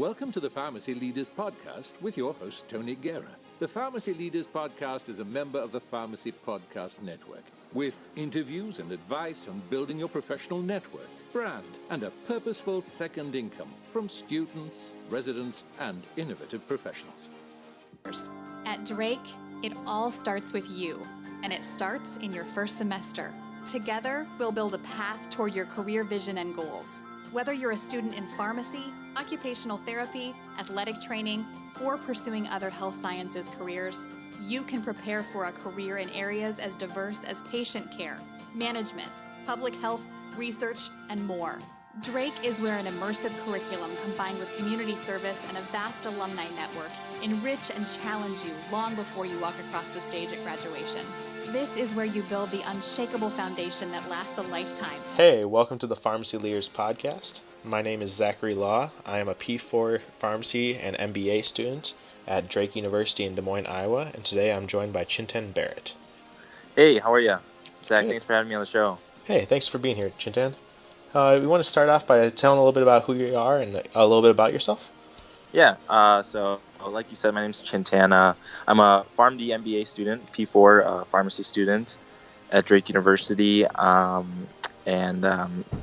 Welcome to the Pharmacy Leaders Podcast with your host, Tony Guerra. The Pharmacy Leaders Podcast is a member of the Pharmacy Podcast Network, with interviews and advice on building your professional network, brand, and a purposeful second income from students, residents, and innovative professionals. At Drake, it all starts with you, and it starts in your first semester. Together, we'll build a path toward your career vision and goals. Whether you're a student in pharmacy, occupational therapy, athletic training, or pursuing other health sciences careers, you can prepare for a career in areas as diverse as patient care, management, public health, research, and more. Drake is where an immersive curriculum combined with community service and a vast alumni network enrich and challenge you long before you walk across the stage at graduation. This is where you build the unshakable foundation that lasts a lifetime. Hey, welcome to the Pharmacy Leaders Podcast. My name is Zachary Lough. I am a P4 Pharmacy and MBA student at Drake University in Des Moines, Iowa, and today I'm joined by Chintan Barot. Hey, how are you? Zach, Hey. Thanks for having me on the show. Hey, thanks for being here, Chintan. We want to start off by telling a little bit about who you are and a little bit about yourself. Yeah, so like you said, my name's Chintan. I'm a PharmD MBA student, P4 pharmacy student at Drake University, and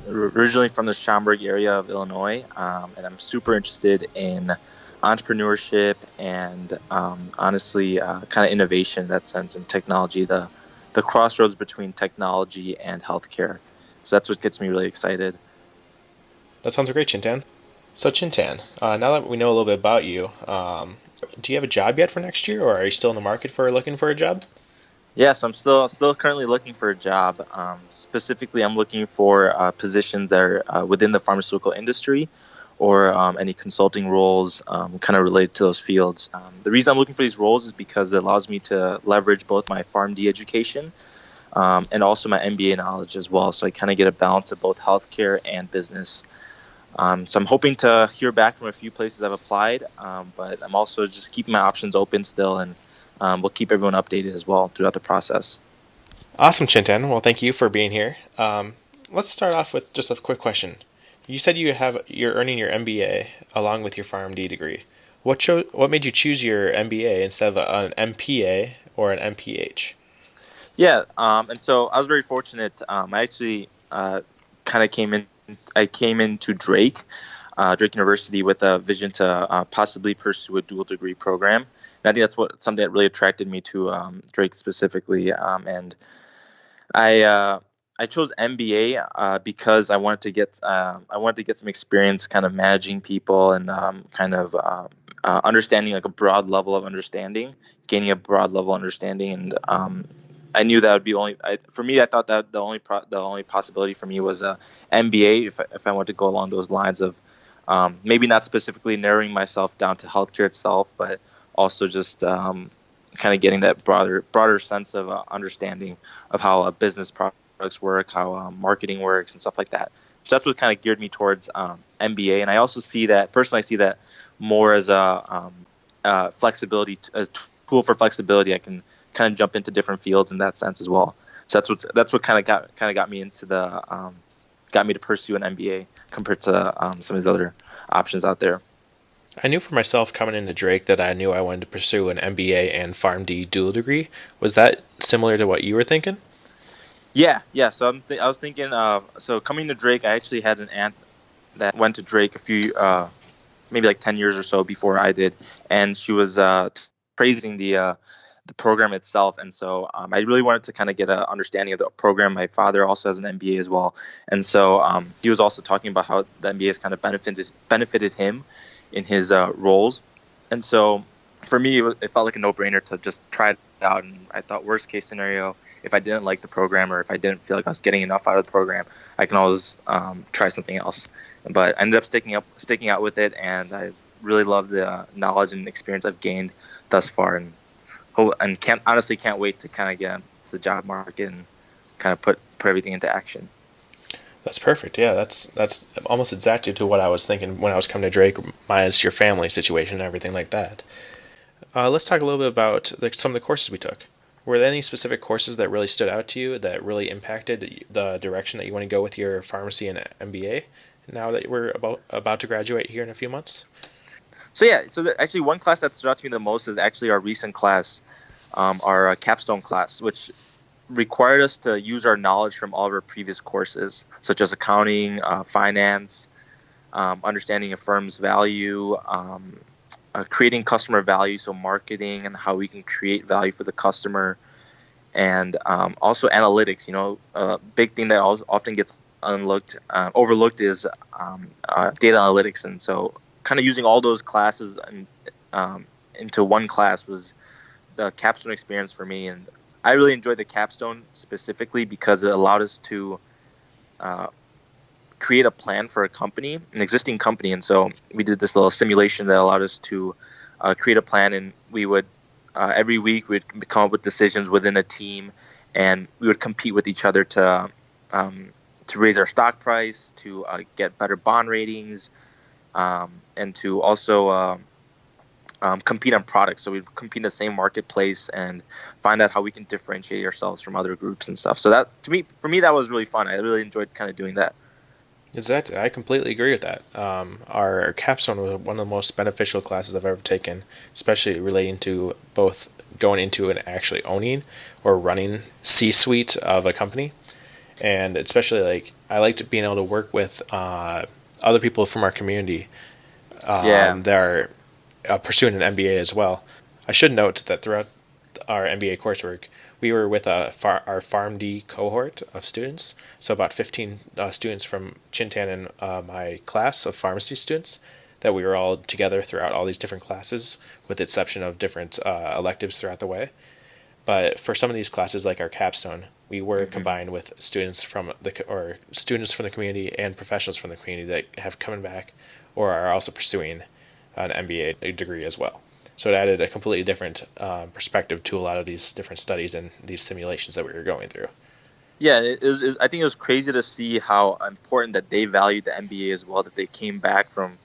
originally from the Schaumburg area of Illinois, and I'm super interested in entrepreneurship and honestly kind of innovation in that sense, and technology, the crossroads between technology and healthcare. So that's what gets me really excited. That sounds great, Chintan. So Chintan, now that we know a little bit about you, do you have a job yet for next year, or are you still in the market for looking for a job? Yeah, so I'm still currently looking for a job. Specifically, I'm looking for positions that are within the pharmaceutical industry, or any consulting roles kind of related to those fields. The reason I'm looking for these roles is because it allows me to leverage both my PharmD education and also my MBA knowledge as well. So I kind of get a balance of both healthcare and business. So I'm hoping to hear back from a few places I've applied, but I'm also just keeping my options open still, and we'll keep everyone updated as well throughout the process. Awesome, Chintan. Well, thank you for being here. Let's start off with just a quick question. You said you're earning your MBA along with your PharmD degree. What made you choose your MBA instead of an MPA or an MPH? Yeah, and so I was very fortunate. I actually kind of came into Drake University with a vision to possibly pursue a dual degree program. And I think that's something that really attracted me to Drake specifically. And I chose MBA because I wanted to get some experience kind of managing people and kind of understanding like a broad level of understanding, gaining a broad level of understanding. And I knew that would be for me. I thought that the only possibility for me was a MBA if I wanted to go along those lines of maybe not specifically narrowing myself down to healthcare itself, but also just kind of getting that broader sense of understanding of how business products work, how marketing works, and stuff like that. So that's what kind of geared me towards MBA. And I also see that more as a tool for flexibility. I can kind of jump into different fields in that sense as well. So that's what kind of got me into got me to pursue an MBA compared to some of the other options out there. I knew for myself coming into Drake that I knew I wanted to pursue an MBA and PharmD dual degree. Was that similar to what you were thinking? Yeah. So I was thinking so coming to Drake, I actually had an aunt that went to Drake a few maybe like 10 years or so before I did, and she was praising the program itself. And so I really wanted to kind of get an understanding of the program. My father also has an MBA as well. And so he was also talking about how the MBA has kind of benefited him in his roles. And so for me, it felt like a no-brainer to just try it out. And I thought worst case scenario, if I didn't like the program or if I didn't feel like I was getting enough out of the program, I can always try something else. But I ended up sticking out with it. And I really love the knowledge and experience I've gained thus far. And can't wait to kind of get into the job market and kind of put everything into action. That's perfect. Yeah, that's almost exactly to what I was thinking when I was coming to Drake, minus your family situation and everything like that. Let's talk a little bit about some of the courses we took. Were there any specific courses that really stood out to you that really impacted the direction that you want to go with your pharmacy and MBA now that we're about to graduate here in a few months? Actually one class that stood out to me the most is actually our recent class, our capstone class, which required us to use our knowledge from all of our previous courses, such as accounting, finance, understanding a firm's value, creating customer value, so marketing and how we can create value for the customer, and also analytics. A big thing that often gets overlooked is data analytics, and so kind of using all those classes into one class was the capstone experience for me. And I really enjoyed the capstone specifically because it allowed us to create a plan for a company, an existing company. And so we did this little simulation that allowed us to create a plan, and we would every week we'd come up with decisions within a team, and we would compete with each other to raise our stock price, to get better bond ratings, and to also compete on products. So we'd compete in the same marketplace and find out how we can differentiate ourselves from other groups and stuff. So that, for me, that was really fun. I really enjoyed kind of doing that. Exactly. I completely agree with that. Our capstone was one of the most beneficial classes I've ever taken, especially relating to both going into and actually owning or running C-suite of a company. And especially I liked being able to work with other people from our community that are pursuing an MBA as well. I should note that throughout our MBA coursework, we were with our PharmD cohort of students, so about 15 students from Chintan and my class of pharmacy students, that we were all together throughout all these different classes, with the exception of different electives throughout the way. But for some of these classes, like our capstone, we were combined with students from the community and professionals from the community that have come back or are also pursuing an MBA degree as well. So it added a completely different perspective to a lot of these different studies and these simulations that we were going through. Yeah, I think it was crazy to see how important that they valued the MBA as well, that they came back from,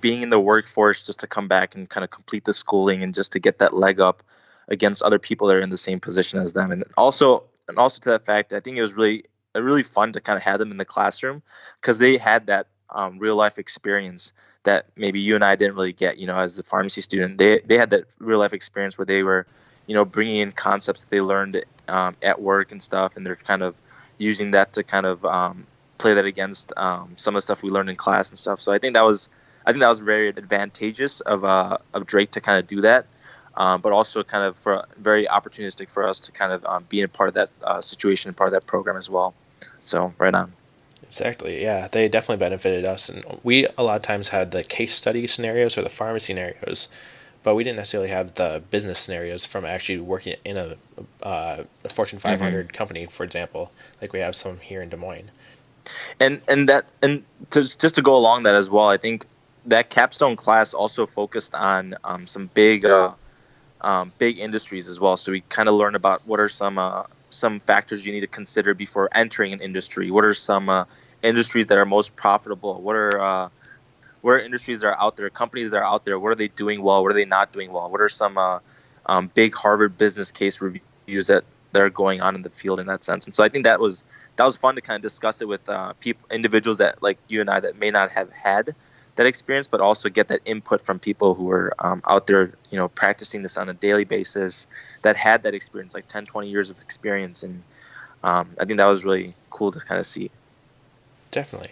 being in the workforce just to come back and kind of complete the schooling and just to get that leg up against other people that are in the same position as them. And also to that fact, I think it was really fun to kind of have them in the classroom because they had that real life experience that maybe you and I didn't really get, as a pharmacy student. They had that real life experience where they were, bringing in concepts that they learned at work and stuff, and they're kind of using that to kind of play that against some of the stuff we learned in class and stuff. So I think that was very advantageous of Drake to kind of do that, but also kind of very opportunistic for us to kind of be a part of that situation, part of that program as well. So right on. Exactly, yeah. They definitely benefited us. And we a lot of times had the case study scenarios or the pharmacy scenarios, but we didn't necessarily have the business scenarios from actually working in a Fortune 500 company, for example, like we have some here in Des Moines. And just to go along that as well, I think that capstone class also focused on some big industries as well. So we kind of learned about what are some factors you need to consider before entering an industry. What are some industries that are most profitable? What are industries that are out there, companies that are out there? What are they doing well? What are they not doing well? What are some big Harvard business case reviews that are going on in the field in that sense? And so I think that was fun to kind of discuss it with individuals that, like you and I, that may not have had that experience, but also get that input from people who are out there, practicing this on a daily basis, that had that experience, like 10, 20 years of experience. And I think that was really cool to kind of see. Definitely.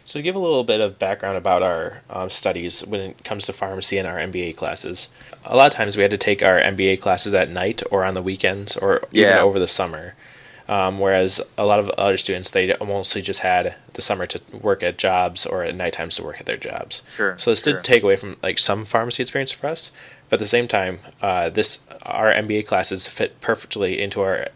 So to give a little bit of background about our studies when it comes to pharmacy and our MBA classes, a lot of times we had to take our MBA classes at night or on the weekends or even over the summer. Whereas a lot of other students, they mostly just had the summer to work at jobs or at night times to work at their jobs. Sure. So this did take away from some pharmacy experience for us, but at the same time, our MBA classes fit perfectly into our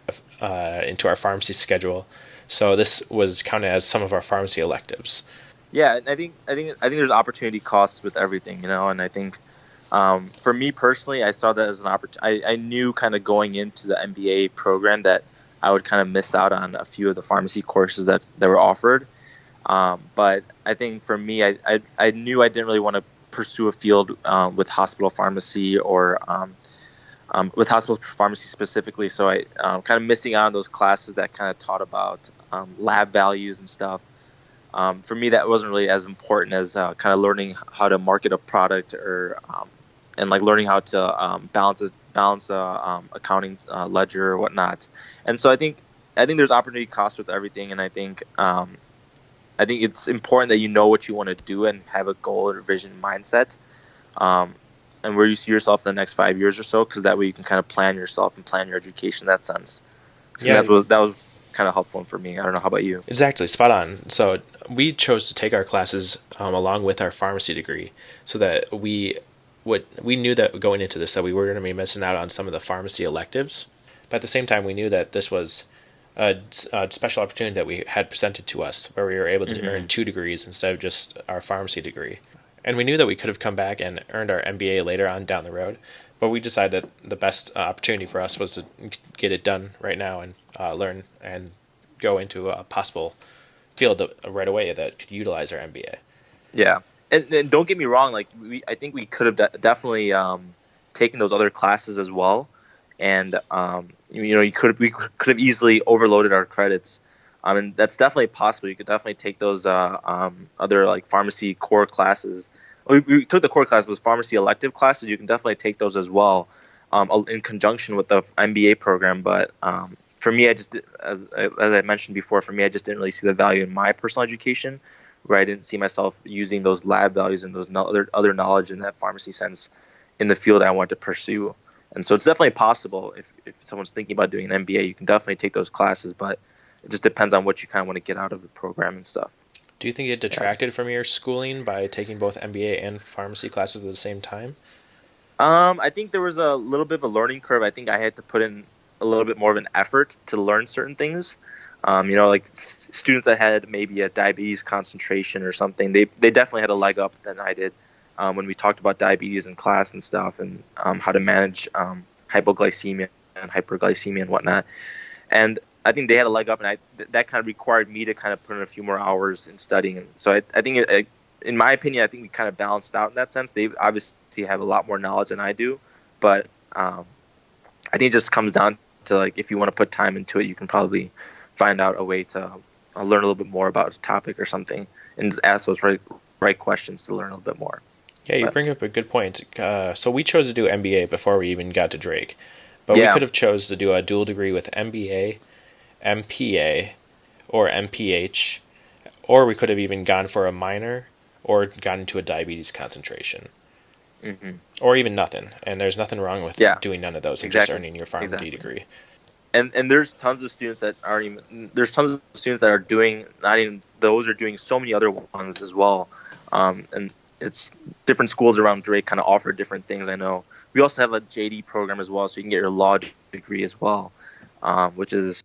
pharmacy schedule. So this was counted as some of our pharmacy electives. Yeah, and I think there's opportunity costs with everything, and I think for me personally, I saw that as an opportunity. I knew kind of going into the MBA program that I would kind of miss out on a few of the pharmacy courses that were offered. But I think for me, I knew I didn't really want to pursue a field with hospital pharmacy or with hospital pharmacy specifically. So I kind of missing out on those classes that kind of taught about lab values and stuff For me, that wasn't really as important as kind of learning how to market a product or and like learning how to balance accounting ledger or whatnot. And so I think there's opportunity cost with everything, and I think it's important that you know what you want to do and have a goal or vision mindset, and where you see yourself in the next 5 years or so, because that way you can kind of plan yourself and plan your education in that sense. So Yeah, that was kind of helpful for me. I don't know, how about you? exactly, spot on. So we chose to take our classes along with our pharmacy degree, so that we knew that going into this that we were going to be missing out on some of the pharmacy electives, but at the same time we knew that this was a special opportunity that we had presented to us, where we were able to earn 2 degrees instead of just our pharmacy degree. And we knew that we could have come back and earned our MBA later on down the road, but we decided that the best opportunity for us was to get it done right now and learn and go into a possible field right away that could utilize our MBA. Yeah, and don't get me wrong, like I think we could have definitely taken those other classes as well, and we could have easily overloaded our credits. And that's definitely possible. You could definitely take those other like pharmacy core classes. We took the core class, but pharmacy elective classes, you can definitely take those as well, in conjunction with the MBA program. But for me, as I mentioned before, for me, I just didn't really see the value in my personal education, where I didn't see myself using those lab values and those other knowledge in that pharmacy sense in the field I wanted to pursue. And so it's definitely possible if someone's thinking about doing an MBA, you can definitely take those classes, but it just depends on what you kind of want to get out of the program and stuff. Do you think it detracted from your schooling by taking both MBA and pharmacy classes at the same time? I think there was a little bit of a learning curve. I think I had to put in a little bit more of an effort to learn certain things. Like students that had maybe a diabetes concentration or something, they definitely had a leg up than I did when we talked about diabetes in class and stuff, and how to manage hypoglycemia and hyperglycemia and whatnot. And I think they had a leg up, and that kind of required me to kind of put in a few more hours in studying. And so I think, in my opinion, I think we kind of balanced out in that sense. They obviously have a lot more knowledge than I do, but I think it just comes down to, like, if you want to put time into it, you can probably find out a way to learn a little bit more about a topic or something, and just ask those right questions to learn a little bit more. Yeah, you bring up a good point. So we chose to do MBA before we even got to Drake, but we could have chose to do a dual degree with MBA, MPA, or MPH, or we could have even gone for a minor or gone into a diabetes concentration, or even nothing. And there's nothing wrong with doing none of those and just earning your PharmD degree. And there's tons of students that are doing not even those, are doing so many other ones as well. And it's different schools around Drake kind of offer different things. I know we also have a JD program as well, so you can get your law degree as well, which is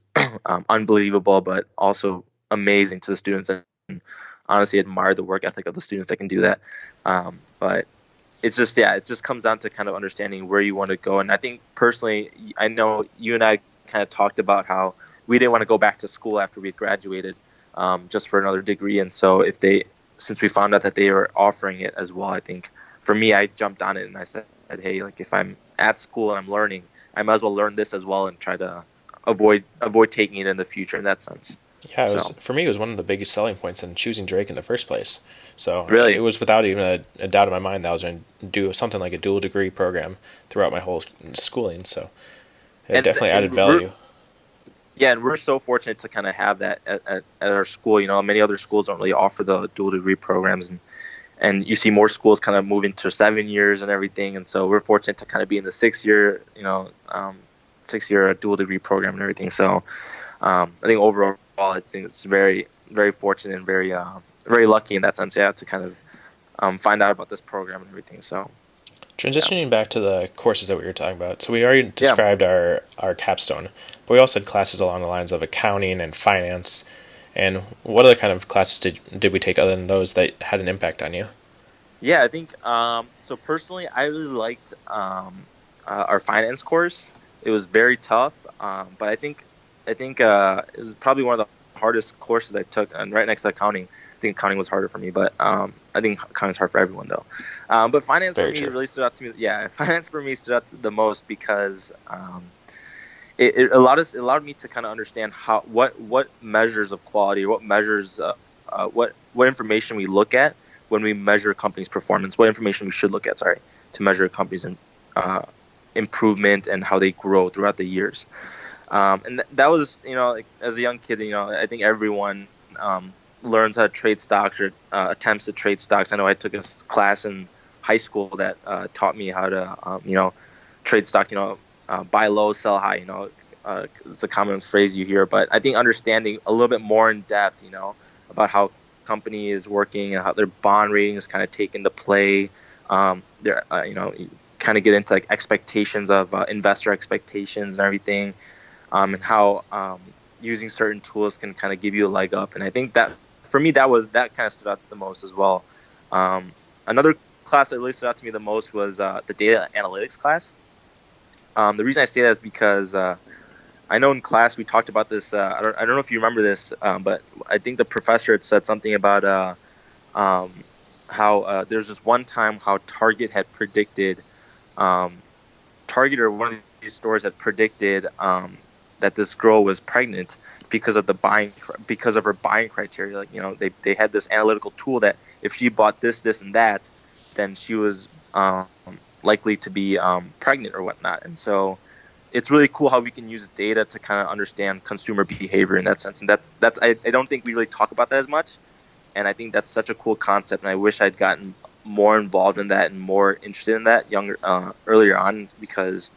unbelievable, but also amazing to the students. And honestly, admire the work ethic of the students that can do that. But it's just, it just comes down to kind of understanding where you want to go. And I think personally, I know you and I kind of talked about how we didn't want to go back to school after we graduated, just for another degree. And so since we found out that they were offering it as well, I think for me, I jumped on it and I said, hey, like, if I'm at school and I'm learning, I might as well learn this as well and try to avoid taking it in the future in that sense. Yeah, for me, it was one of the biggest selling points in choosing Drake in the first place. So really, it was without even a doubt in my mind that I was going to do something like a dual degree program throughout my whole schooling. So it definitely added value. Yeah, and we're so fortunate to kind of have that at our school. Many other schools don't really offer the dual degree programs, and you see more schools kind of moving to 7 years and everything. And so we're fortunate to kind of be in the 6 year, 6 year dual degree program and everything. So I think overall, I think it's very, very fortunate and very, very lucky in that sense, to kind of find out about this program and everything. So transitioning back to the courses that we were talking about. So we already described our capstone, but we also had classes along the lines of accounting and finance. And what other kind of classes did we take other than those that had an impact on you? Yeah, I think so. Personally, I really liked our finance course. It was very tough, but I think it was probably one of the hardest courses I took, and right next to accounting. I think accounting was harder for me, but I think accounting is hard for everyone though. But finance for me really stood out to me. Yeah, finance for me stood out the most because it allowed me to kind of understand what measures of quality, or what measures what information we look at when we measure a company's performance, what information we should look at, to measure a company's improvement and how they grow throughout the years. And that was, like, as a young kid, I think everyone learns how to trade stocks or attempts to trade stocks. I know I took a class in high school that taught me how to, trade stock, buy low, sell high, it's a common phrase you hear, but I think understanding a little bit more in depth, about how company is working and how their bond ratings kind of take into play. Their, you kind of get into like expectations of investor expectations and everything, and how using certain tools can kind of give you a leg up. And I think that for me, that kind of stood out the most as well. Another class that really stood out to me the most was the data analytics class. The reason I say that is because I know in class we talked about this. I don't know if you remember this, but I think the professor had said something about how there's this one time how Target had predicted, Target or one of these stores had predicted that this girl was pregnant because of her buying criteria. Like, they had this analytical tool that if she bought this, and that, then she was likely to be pregnant or whatnot. And so it's really cool how we can use data to kind of understand consumer behavior in that sense. And I don't think we really talk about that as much. And I think that's such a cool concept. And I wish I'd gotten more involved in that and more interested in that earlier on, because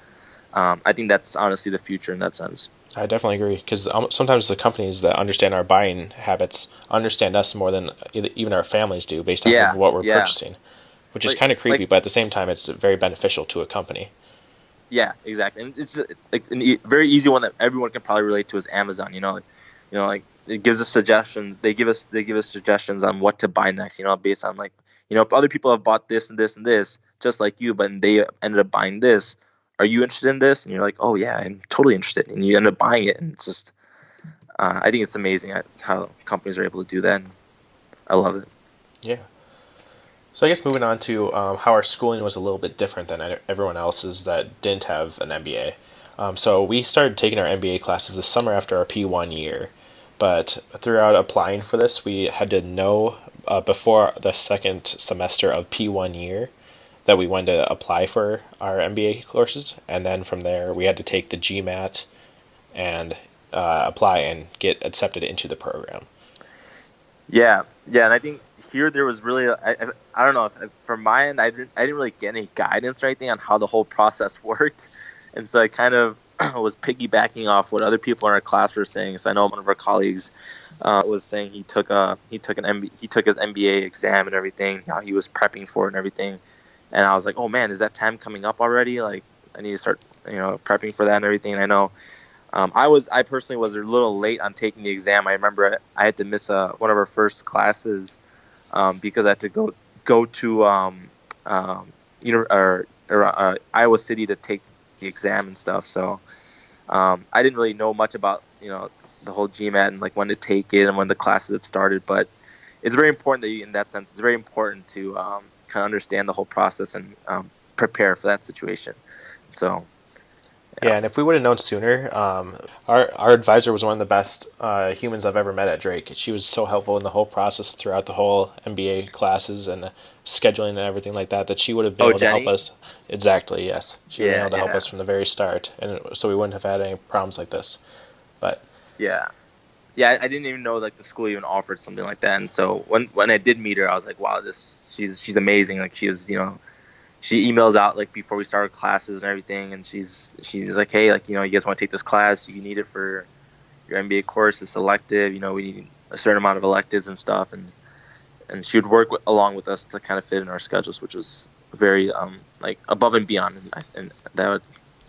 I think that's honestly the future in that sense. I definitely agree, because sometimes the companies that understand our buying habits understand us more than even our families do, based off of what we're purchasing, which is kind of creepy, but at the same time, it's very beneficial to a company. Yeah, exactly. And it's like a very easy one that everyone can probably relate to is Amazon. Like it gives us suggestions. They give us suggestions on what to buy next. Based on like, if other people have bought this and this and this just like you, but they ended up buying this. Are you interested in this? And you're like, oh yeah, I'm totally interested. And you end up buying it. And it's just, I think it's amazing how companies are able to do that. And I love it. Yeah. So I guess moving on to how our schooling was a little bit different than everyone else's that didn't have an MBA. So we started taking our MBA classes this summer after our P1 year. But throughout applying for this, we had to know before the second semester of P1 year that we wanted to apply for our MBA courses. And then from there, we had to take the GMAT and apply and get accepted into the program. Yeah, and I think here there was really, I don't know, from my end, I didn't really get any guidance or anything on how the whole process worked. And so I kind of was piggybacking off what other people in our class were saying. So I know one of our colleagues was saying he took his MBA exam and everything, how he was prepping for it and everything. And I was like, oh man, is that time coming up already? Like, I need to start, prepping for that and everything. And I know I personally was a little late on taking the exam. I remember I had to miss one of our first classes because I had to go to Iowa City to take the exam and stuff. So I didn't really know much about the whole GMAT and like when to take it and when the classes had started. But it's very important that in that sense, it's very important to kind of understand the whole process and prepare for that situation. So. Yeah, and if we would have known sooner, our advisor was one of the best humans I've ever met at Drake. She was so helpful in the whole process throughout the whole MBA classes and scheduling and everything like that, that she would have been able to help us. Exactly, yes. She would have been able to help us from the very start, and so we wouldn't have had any problems like this. But yeah, I didn't even know like the school even offered something like that. And so when I did meet her, I was like, wow, she's amazing. Like she was, she emails out like before we started classes and everything, and she's like, hey, like, you guys want to take this class? You need it for your MBA course. It's elective. We need a certain amount of electives and stuff, and she would work along with us to kind of fit in our schedules, which was very like above and beyond, and that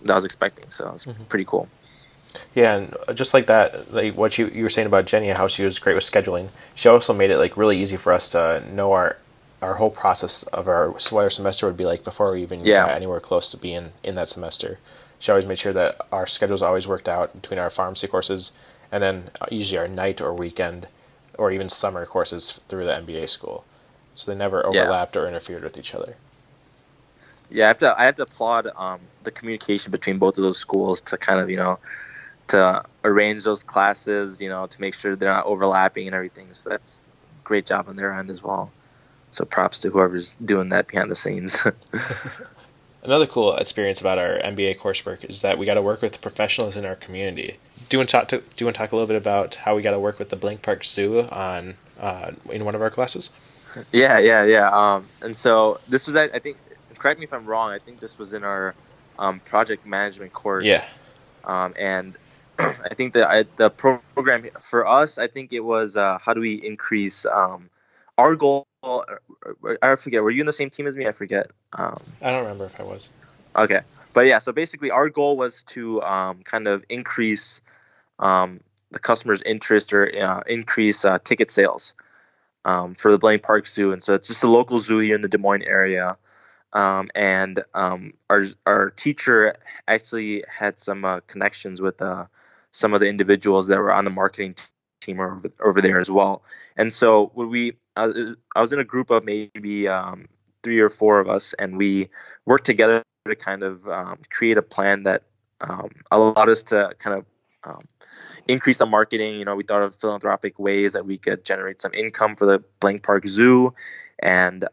I was expecting. So it was pretty cool. Yeah, and just like that, like what you were saying about Jenny, how she was great with scheduling. She also made it like really easy for us to know our whole process of what our semester would be like before we even got anywhere close to being in that semester. She always made sure that our schedules always worked out between our pharmacy courses and then usually our night or weekend or even summer courses through the MBA school. So they never overlapped or interfered with each other. Yeah, I have to applaud the communication between both of those schools to kind of, to arrange those classes, to make sure they're not overlapping and everything. So great job on their end as well. So props to whoever's doing that behind the scenes. Another cool experience about our MBA coursework is that we got to work with professionals in our community. Do you want to talk a little bit about how we got to work with the Blank Park Zoo on in one of our classes? Yeah. And so this was, I think, correct me if I'm wrong, I think this was in our project management course. Yeah. And I think the program for us, I think it was how do we increase our goal. I forget. Were you in the same team as me? I forget. I don't remember if I was. Okay, but yeah. So basically, our goal was to kind of increase the customer's interest or increase ticket sales for the Blaine Park Zoo, and so it's just a local zoo here in the Des Moines area. And our teacher actually had some connections with some of the individuals that were on the marketing team over there as well. And so when I was in a group of maybe 3 or 4 of us, and we worked together to kind of create a plan that allowed us to kind of increase the marketing. You know, we thought of philanthropic ways that we could generate some income for the Blank Park Zoo, and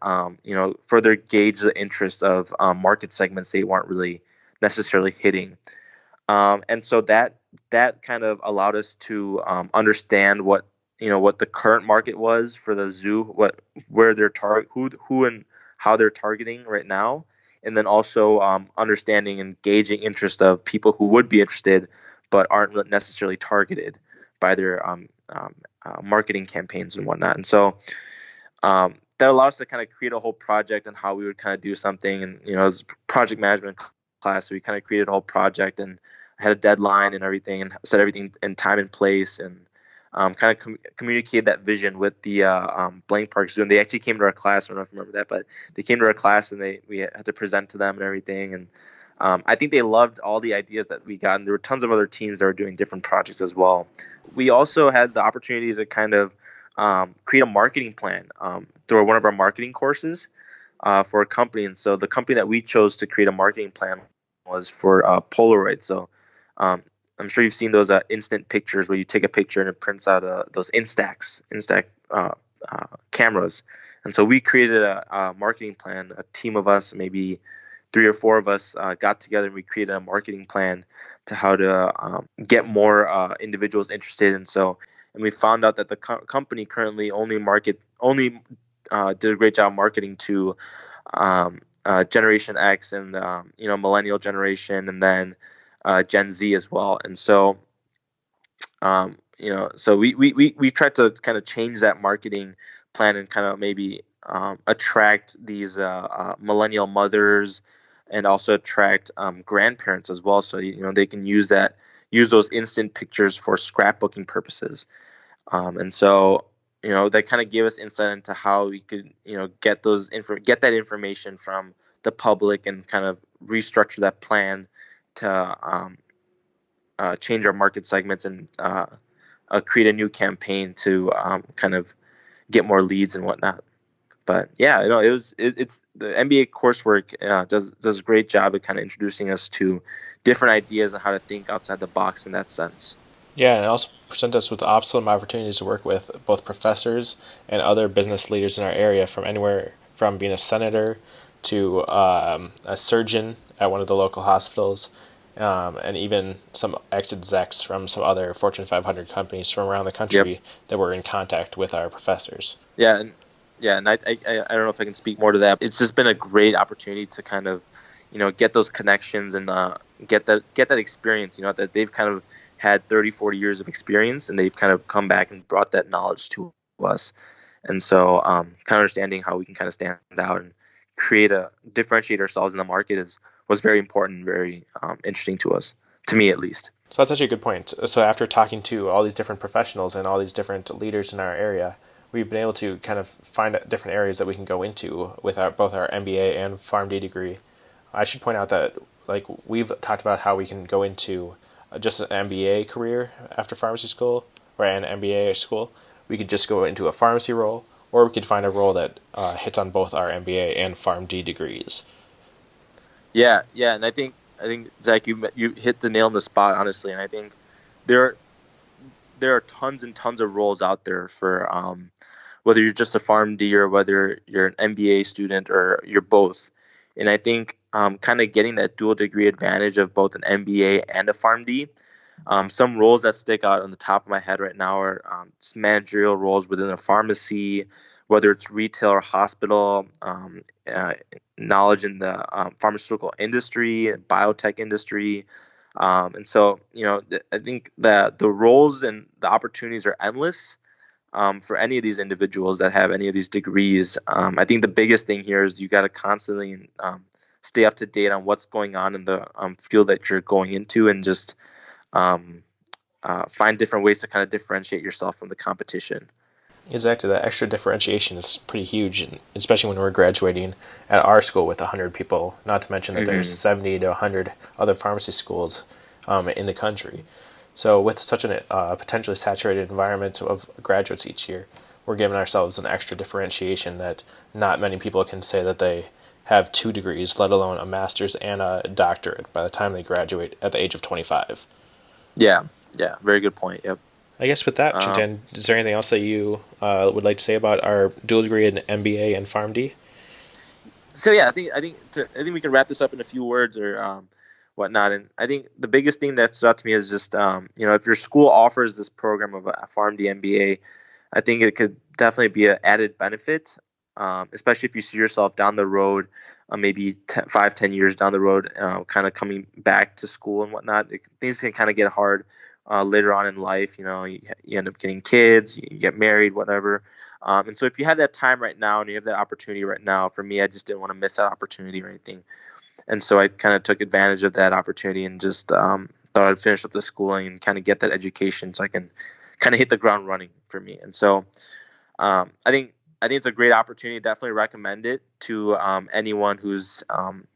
further gauge the interest of market segments they weren't really necessarily hitting. And so that kind of allowed us to understand what the current market was for the zoo, where they're who and how they're targeting right now, and then also understanding and gauging interest of people who would be interested but aren't necessarily targeted by their marketing campaigns and whatnot. And so that allowed us to kind of create a whole project on how we would kind of do something. And it was project management class, so we kind of created a whole project and had a deadline and everything, and set everything in time and place, and kind of communicated that vision with the Blank Park Zoo. And they actually came to our class. I don't know if you remember that, but they came to our class, and we had to present to them and everything. And I think they loved all the ideas that we got, and there were tons of other teams that were doing different projects as well. We also had the opportunity to kind of create a marketing plan through one of our marketing courses for a company. And so the company that we chose to create a marketing plan was for Polaroid. So I'm sure you've seen those instant pictures where you take a picture and it prints out those Instax cameras. And so we created a marketing plan. A team of us, maybe 3 or 4 of us, got together, and we created a marketing plan to how to get more individuals interested. And we found out that the company currently only did a great job marketing to Generation X and millennial generation, and then Gen Z as well. And so so we tried to kind of change that marketing plan and kind of maybe attract these millennial mothers, and also attract grandparents as well, so they can use those instant pictures for scrapbooking purposes. And so that kind of gave us insight into how we could get that information from the public, and kind of restructure that plan to change our market segments, and create a new campaign to kind of get more leads and whatnot. But yeah, it's the MBA coursework does a great job of kind of introducing us to different ideas on how to think outside the box in that sense. Yeah, and it also presents us with awesome opportunities to work with both professors and other business leaders in our area, from anywhere from being a senator to a surgeon at one of the local hospitals, and even some ex-execs from some other Fortune 500 companies from around the country that were in contact with our professors. Yeah, and I don't know if I can speak more to that. It's just been a great opportunity to kind of, get those connections and get that experience, that they've kind of had 30, 40 years of experience, and they've kind of come back and brought that knowledge to us. And so kind of understanding how we can kind of stand out and differentiate ourselves in the market was very important and very interesting to us, to me at least. So that's actually a good point. So after talking to all these different professionals and all these different leaders in our area, we've been able to kind of find different areas that we can go into with both our MBA and PharmD degree. I should point out that we've talked about how we can go into just an MBA career after pharmacy school, or an MBA school. We could just go into a pharmacy role, or we could find a role that hits on both our MBA and PharmD degrees. Yeah, and I think Zach, you hit the nail on the spot, honestly. And I think there are tons and tons of roles out there for whether you're just a PharmD or whether you're an MBA student or you're both. And I think kind of getting that dual degree advantage of both an MBA and a PharmD. Some roles that stick out on the top of my head right now are just managerial roles within a pharmacy, whether it's retail or hospital, knowledge in the pharmaceutical industry, biotech industry. And so, I think that the roles and the opportunities are endless for any of these individuals that have any of these degrees. I think the biggest thing here is you got to constantly stay up to date on what's going on in the field that you're going into, and just find different ways to kind of differentiate yourself from the competition. Exactly, that extra differentiation is pretty huge, especially when we're graduating at our school with 100 people, not to mention that there's 70 to 100 other pharmacy schools in the country. So with such a potentially saturated environment of graduates each year, we're giving ourselves an extra differentiation that not many people can say that they have 2 degrees, let alone a master's and a doctorate by the time they graduate at the age of 25. Yeah, very good point. Yep. I guess with that, Chintan, is there anything else that you would like to say about our dual degree in MBA and PharmD? So yeah, I think we can wrap this up in a few words or whatnot. And I think the biggest thing that stood out to me is just if your school offers this program of a PharmD MBA, I think it could definitely be an added benefit, especially if you see yourself down the road, maybe 5-10 years down the road, kind of coming back to school and whatnot. Things can kind of get hard later on in life. You end up getting kids, you get married, whatever. And so if you have that time right now and you have that opportunity right now, for me, I just didn't want to miss that opportunity or anything. And so I kind of took advantage of that opportunity and just thought I'd finish up the schooling and kind of get that education so I can kind of hit the ground running for me. And so I think it's a great opportunity. Definitely recommend it to anyone who's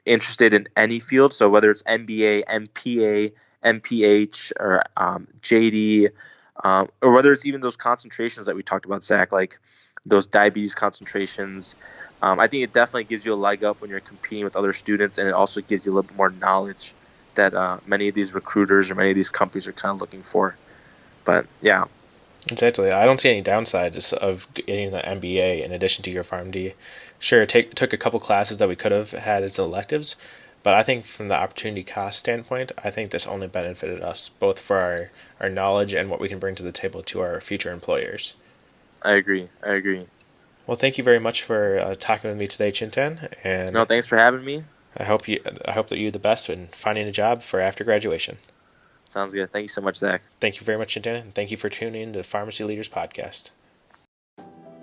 interested in any field. So whether it's MBA, MPA, MPH, or JD, or whether it's even those concentrations that we talked about, Zach, like those diabetes concentrations. I think it definitely gives you a leg up when you're competing with other students, and it also gives you a little bit more knowledge that many of these recruiters or many of these companies are kind of looking for. But yeah. Exactly. I don't see any downsides of getting the MBA in addition to your PharmD. Sure, it took a couple classes that we could have had as electives, but I think from the opportunity cost standpoint, I think this only benefited us, both for our knowledge and what we can bring to the table to our future employers. I agree. Well, thank you very much for talking with me today, Chintan. And no, thanks for having me. I hope that you're the best in finding a job for after graduation. Sounds good. Thank you so much, Zach. Thank you very much, Chintan, and thank you for tuning in to the Pharmacy Leaders Podcast.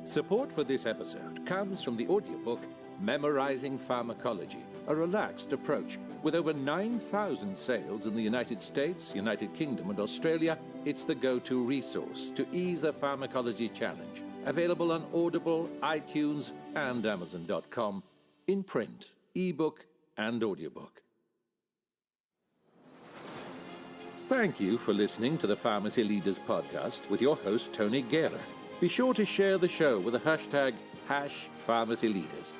Support for this episode comes from the audiobook Memorizing Pharmacology, a relaxed approach. With over 9,000 sales in the United States, United Kingdom, and Australia, it's the go-to resource to ease the pharmacology challenge. Available on Audible, iTunes, and Amazon.com, in print, ebook, and audiobook. Thank you for listening to the Pharmacy Leaders Podcast with your host, Tony Guerra. Be sure to share the show with the hashtag #PharmacyLeaders.